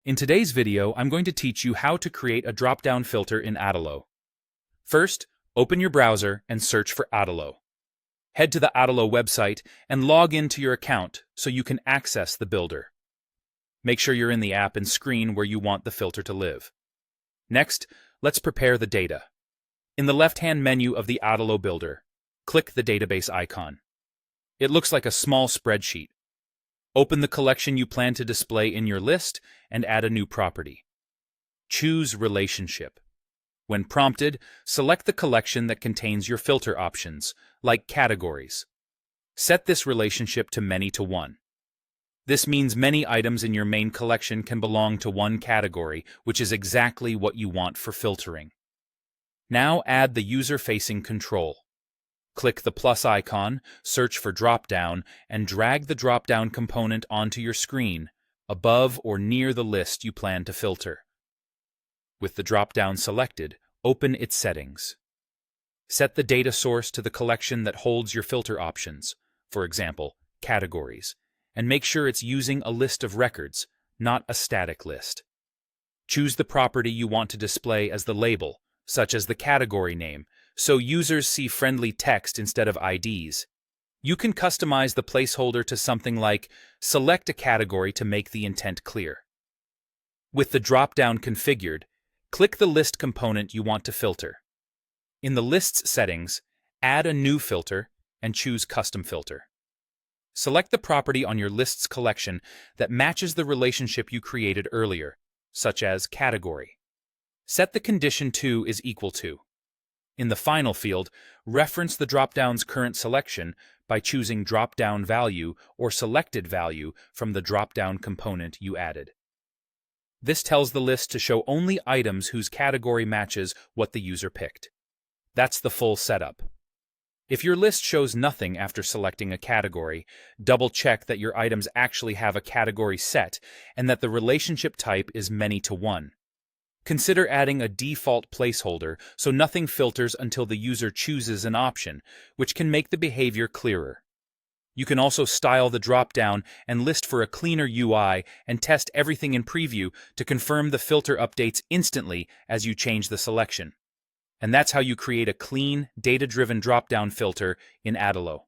In today's video, I'm going to teach you how to create a drop-down filter in Adalo. First, open your browser and search for Adalo. Head to the Adalo website and log into your account so you can access the builder. Make sure you're in the app and screen where you want the filter to live. Next, let's prepare the data. In the left-hand menu of the Adalo builder, click the database icon. It looks like a small spreadsheet. Open the collection you plan to display in your list and add a new property. Choose Relationship. When prompted, select the collection that contains your filter options, like categories. Set this relationship to many to one. This means many items in your main collection can belong to one category, which is exactly what you want for filtering. Now add the user-facing control. Click the plus icon, search for Dropdown, and drag the Dropdown component onto your screen, above or near the list you plan to filter. With the Dropdown selected, open its settings. Set the data source to the collection that holds your filter options, for example, categories, and make sure it's using a list of records, not a static list. Choose the property you want to display as the label, such as the category name, so users see friendly text instead of IDs. You can customize the placeholder to something like, select a category to make the intent clear. With the drop-down configured, click the list component you want to filter. In the Lists settings, add a new filter and choose Custom Filter. Select the property on your Lists collection that matches the relationship you created earlier, such as category. Set the condition to is equal to. In the final field, reference the drop-down's current selection by choosing drop-down value or selected value from the drop-down component you added. This tells the list to show only items whose category matches what the user picked. That's the full setup. If your list shows nothing after selecting a category, double-check that your items actually have a category set and that the relationship type is many to one. Consider adding a default placeholder so nothing filters until the user chooses an option, which can make the behavior clearer. You can also style the drop-down and list for a cleaner UI and test everything in preview to confirm the filter updates instantly as you change the selection. And that's how you create a clean, data-driven drop-down filter in Adalo.